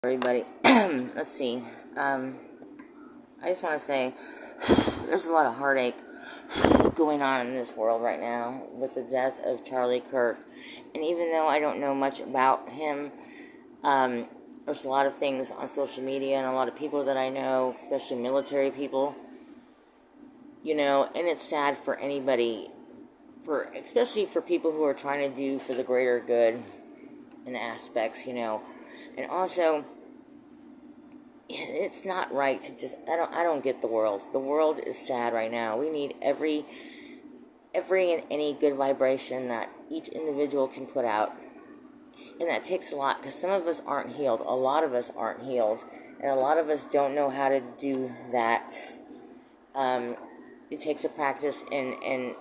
Everybody. Let's see. I just want to say there's a lot of heartache going on in this world right now with the death of Charlie Kirk. And even though I don't know much about him, there's a lot of things on social media and a lot of people that I know, especially military people, and it's sad for anybody, especially for people who are trying to do for the greater good in aspects, And also, it's not right to just, I don't get the world. The world is sad right now. We need every and any good vibration that each individual can put out. And that takes a lot, because some of us aren't healed. A lot of us aren't healed. And a lot of us don't know how to do that. It takes a practice, and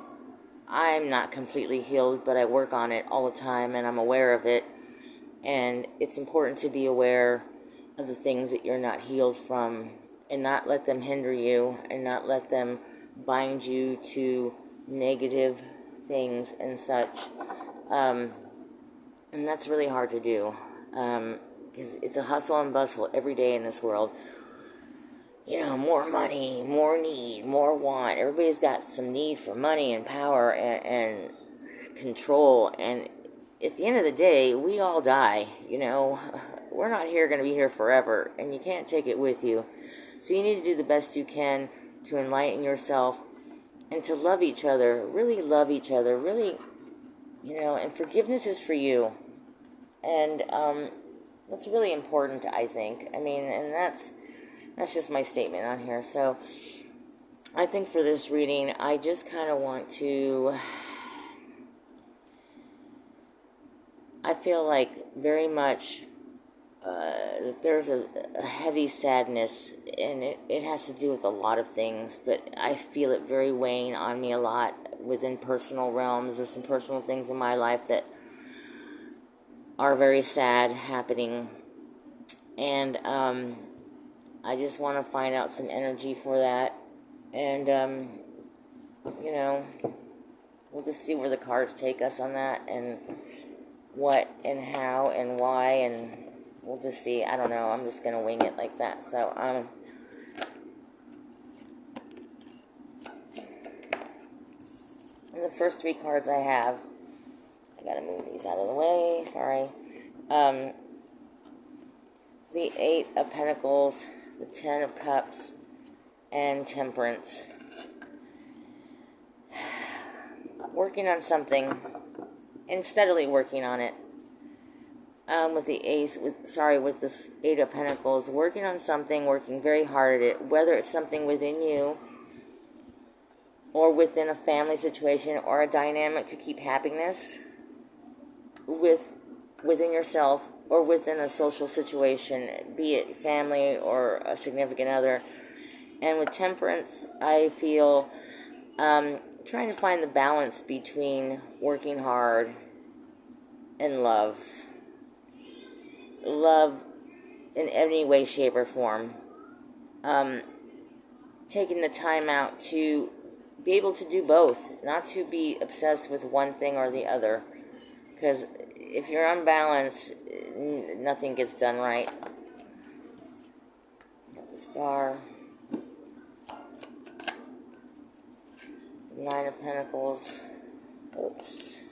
I'm not completely healed, but I work on it all the time, and I'm aware of it. And it's important to be aware of the things that you're not healed from, and not let them hinder you, and not let them bind you to negative things and such. And that's really hard to do, because it's a hustle and bustle every day in this world. More money, more need, more want. Everybody's got some need for money and power and control, and at the end of the day, we all die, We're not going to be here forever, and you can't take it with you. So you need to do the best you can to enlighten yourself and to love each other, really love each other, really, and forgiveness is for you. And that's really important, I think. And that's just my statement on here. So I think for this reading, I just kind of want to... I feel like very much that there's a heavy sadness, and it has to do with a lot of things, but I feel it very weighing on me a lot within personal realms. There's some personal things in my life that are very sad happening, and I just want to find out some energy for that, and we'll just see where the cards take us on that, and what and how and why, and we'll just see. I don't know. I'm just going to wing it like that. So, and the first three cards I have, I got to move these out of the way. Sorry. The Eight of Pentacles, the Ten of Cups, and Temperance. Working on something and steadily working on it. With this Eight of Pentacles, working on something, working very hard at it, whether it's something within you, or within a family situation, or a dynamic to keep happiness within yourself, or within a social situation, be it family or a significant other. And with Temperance, I feel trying to find the balance between working hard and love in any way, shape, or form. Taking the time out to be able to do both, not to be obsessed with one thing or the other, because if you're unbalanced, nothing gets done right. Got the Star, the Nine of Pentacles. Oops,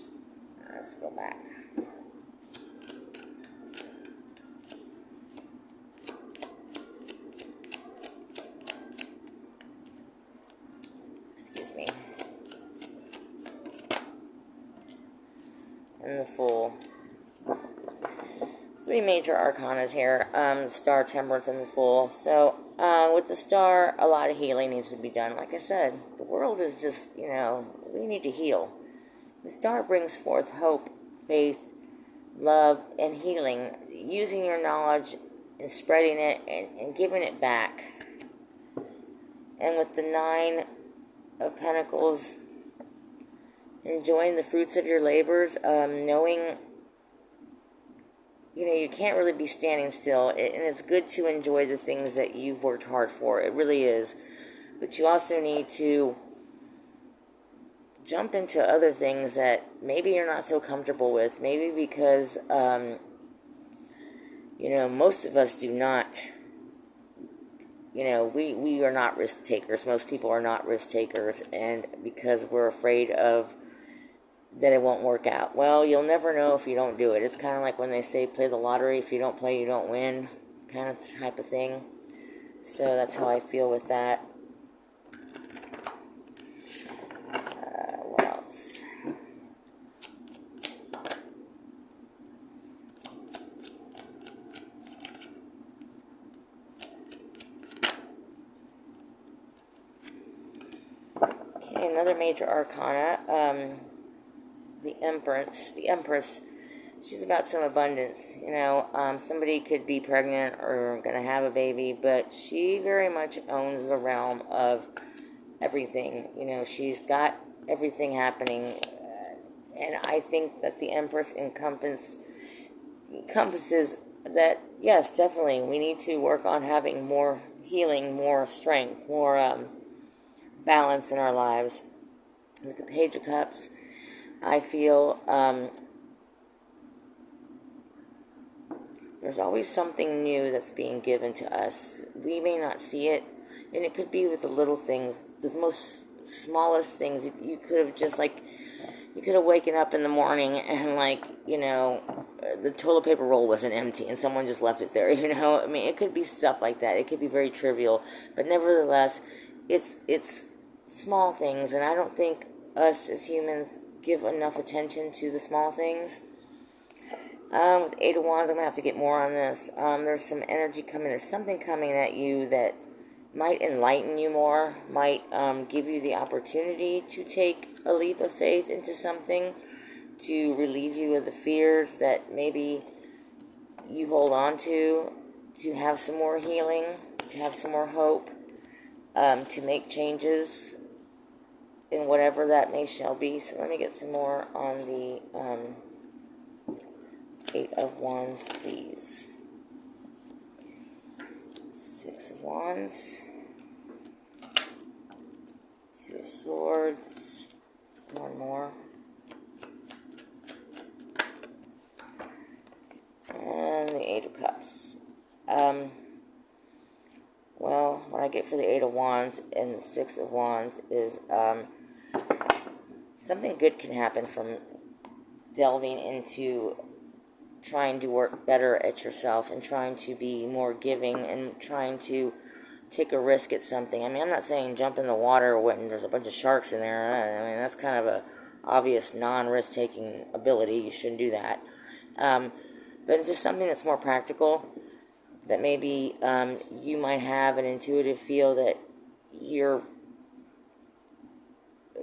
let's go back. And the Fool. Three major arcanas here. The Star, Temperance, and the Fool. So, with the Star, a lot of healing needs to be done. Like I said, the world is just, we need to heal. The Star brings forth hope, faith, love, and healing. Using your knowledge and spreading it and giving it back. And with the Nine of Pentacles, enjoying the fruits of your labors, knowing, you can't really be standing still, and it's good to enjoy the things that you've worked hard for. It really is. But you also need to jump into other things that maybe you're not so comfortable with, maybe because Most of us do not, we are not risk takers. Most people are not risk takers, and because we're afraid of that it won't work out. Well, you'll never know if you don't do it. It's kind of like when they say play the lottery. If you don't play, you don't win, kind of type of thing. So that's how I feel with that. What else? Okay, another major arcana. The Empress. She's about some abundance. Somebody could be pregnant or going to have a baby, but she very much owns the realm of everything. She's got everything happening, and I think that the Empress encompasses that. Yes, definitely, we need to work on having more healing, more strength, more balance in our lives. With the Page of Cups, I feel there's always something new that's being given to us. We may not see it, and it could be with the little things, the most smallest things. You could have just you could have waken up in the morning and the toilet paper roll wasn't empty and someone just left it there. I mean, it could be stuff like that. It could be very trivial, but nevertheless, it's small things, and I don't think us as humans give enough attention to the small things. With Eight of Wands, I'm going to have to get more on this. There's some energy coming. There's something coming at you that might enlighten you more, might give you the opportunity to take a leap of faith into something, to relieve you of the fears that maybe you hold on to have some more healing, to have some more hope, to make changes in whatever that may shall be. So let me get some more on the Eight of Wands, please. Six of Wands. Two of Swords. One more. And the Eight of Cups. Well, what I get for the Eight of Wands and the Six of Wands is something good can happen from delving into trying to work better at yourself and trying to be more giving and trying to take a risk at something. I mean, I'm not saying jump in the water when there's a bunch of sharks in there. I mean, that's kind of a obvious non-risk-taking ability. You shouldn't do that. But it's just something that's more practical, that maybe you might have an intuitive feel that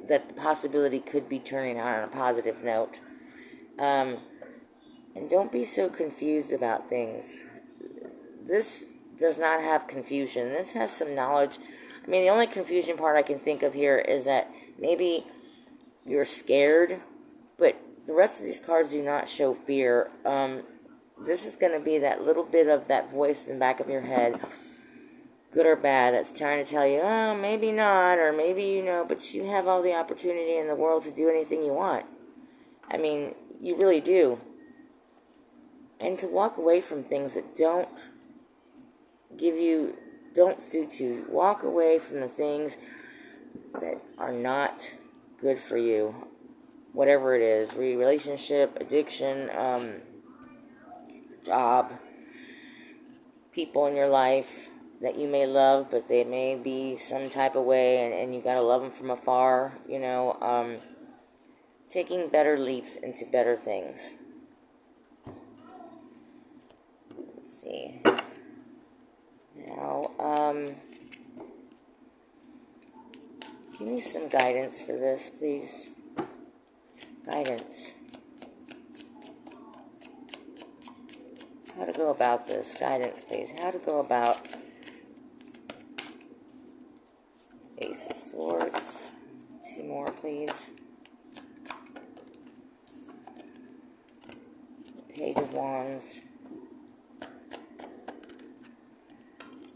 that the possibility could be turning out on a positive note. And don't be so confused about things. This does not have confusion. This has some knowledge. I mean, the only confusion part I can think of here is that maybe you're scared, but the rest of these cards do not show fear. This is going to be that little bit of that voice in the back of your head, good or bad, that's trying to tell you, oh, maybe not, or maybe but you have all the opportunity in the world to do anything you want. I mean, you really do. And to walk away from things that don't suit you. Walk away from the things that are not good for you. Whatever it is, relationship, addiction, job, people in your life that you may love, but they may be some type of way, and you gotta love them from afar, taking better leaps into better things. Let's see. Now, give me some guidance for this, please. Guidance. How to go about this. Guidance, please. How to go about Ace of Swords. Two more, please. Page of Wands.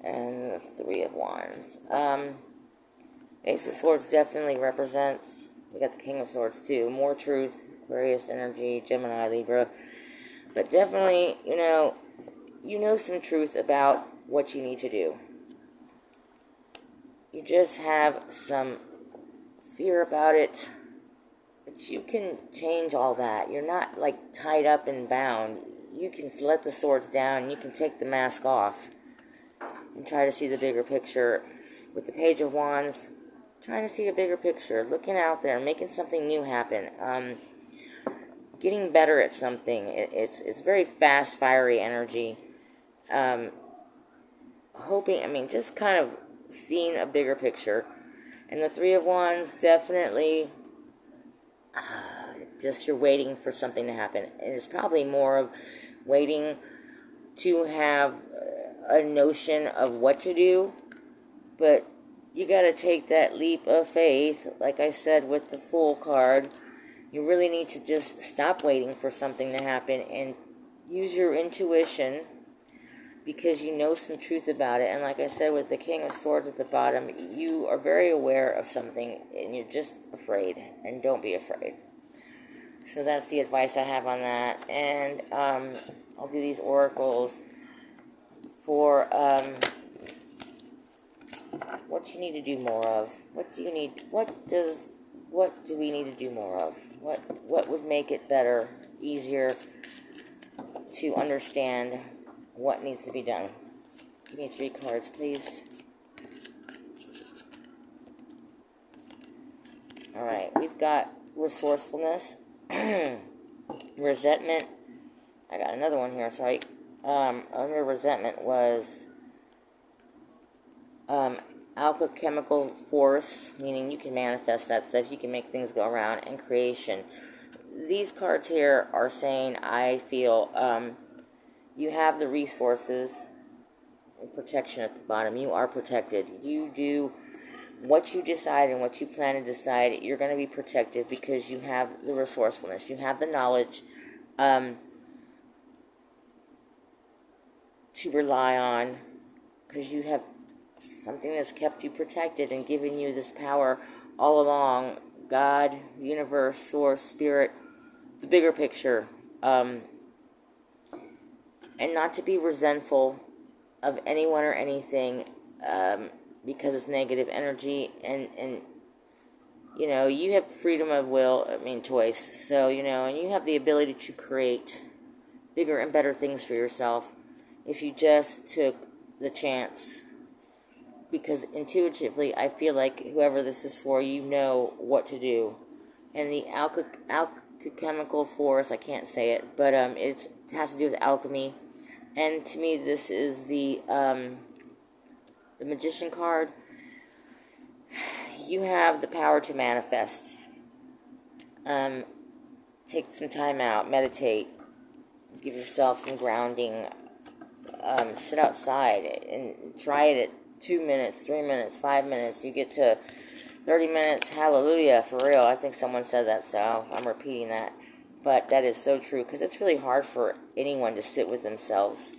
And the Three of Wands. Ace of Swords definitely represents, we got the King of Swords too, more truth, Aquarius energy, Gemini, Libra. But definitely, you know some truth about what you need to do. You just have some fear about it, but you can change all that. You're not like tied up and bound. You can let the swords down. You can take the mask off and try to see the bigger picture. With the Page of Wands, trying to see a bigger picture, looking out there, making something new happen, getting better at something. It's very fast, fiery energy. Just kind of seeing a bigger picture. And the Three of Wands, definitely, just you're waiting for something to happen. And it's probably more of waiting to have a notion of what to do. But you got to take that leap of faith. Like I said with the Fool card, you really need to just stop waiting for something to happen and use your intuition, because you know some truth about it. And like I said, with the King of Swords at the bottom, you are very aware of something and you're just afraid. And don't be afraid. So that's the advice I have on that. And I'll do these oracles for what you need to do more of. What do we need to do more of? What would make it better, easier to understand what needs to be done? Give me 3 cards, please. Alright, we've got resourcefulness, resentment. I got another one here, sorry. Under resentment was alchemical force, meaning you can manifest that stuff, you can make things go around, and creation. These cards here are saying, I feel, you have the resources and protection at the bottom. You are protected. You do what you decide and what you plan to decide. You're going to be protected because you have the resourcefulness. You have the knowledge to rely on, because you have something that's kept you protected and given you this power all along. God, universe, source, spirit, the bigger picture. And not to be resentful of anyone or anything because it's negative energy. And you have freedom of will, choice. So, and you have the ability to create bigger and better things for yourself if you just took the chance. Because intuitively, I feel like whoever this is for, you know what to do. And the alchemical force, I can't say it, but it has to do with alchemy. And to me, this is the Magician card. You have the power to manifest. Take some time out, meditate, give yourself some grounding. Sit outside and try it at 2 minutes, 3 minutes, 5 minutes. You get to 30 minutes, hallelujah, for real. I think someone said that, so I'm repeating that. But that is so true, because it's really hard for anyone to sit with themselves.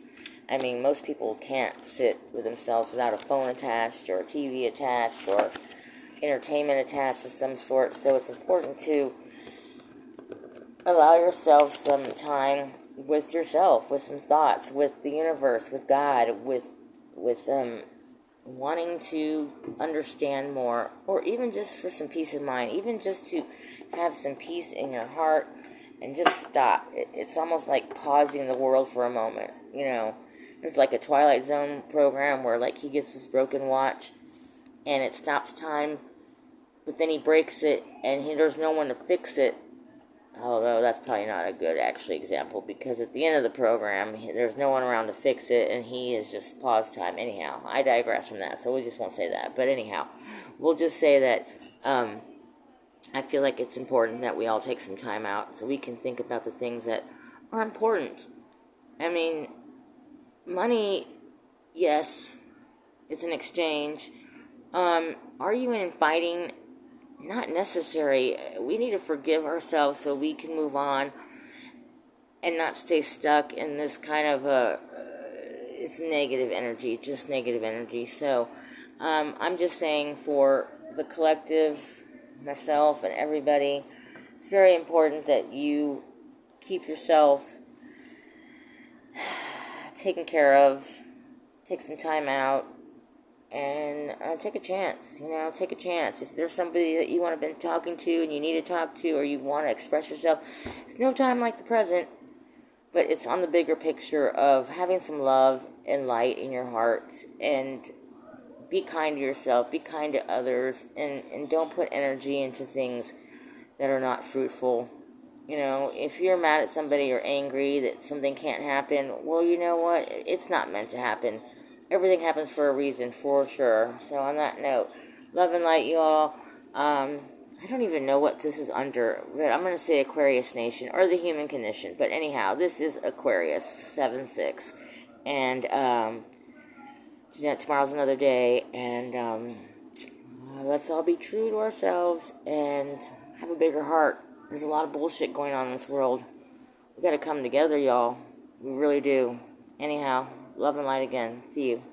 Most people can't sit with themselves without a phone attached, or a TV attached, or entertainment attached of some sort. So it's important to allow yourself some time with yourself, with some thoughts, with the universe, with God, with wanting to understand more, or even just for some peace of mind, even just to have some peace in your heart and just stop. It's almost like pausing the world for a moment. There's like a Twilight Zone program where like he gets this broken watch and it stops time, but then he breaks it and there's no one to fix it. Although that's probably not a good example, because at the end of the program there's no one around to fix it and he is just pause time. Anyhow, I digress from that, so we just won't say that. But anyhow, we'll just say that I feel like it's important that we all take some time out so we can think about the things that are important. Money, yes, it's an exchange. Arguing and fighting, not necessary. We need to forgive ourselves so we can move on and not stay stuck in this kind of it's negative energy, just negative energy. So I'm just saying, for the collective, myself and everybody, it's very important that you keep yourself taken care of. Take some time out and take a chance. Take a chance. If there's somebody that you want to been talking to and you need to talk to, or you want to express yourself, there's no time like the present. But it's on the bigger picture of having some love and light in your heart, and be kind to yourself, be kind to others, and don't put energy into things that are not fruitful. If you're mad at somebody or angry that something can't happen, well, you know what? It's not meant to happen. Everything happens for a reason, for sure. So on that note, love and light, you all. I don't even know what this is under, but I'm going to say Aquarius Nation, or the human condition. But anyhow, this is Aquarius 7-6. And tomorrow's another day, and let's all be true to ourselves and have a bigger heart. There's a lot of bullshit going on in this world. We got to come together, y'all. We really do. Anyhow, love and light again. See you.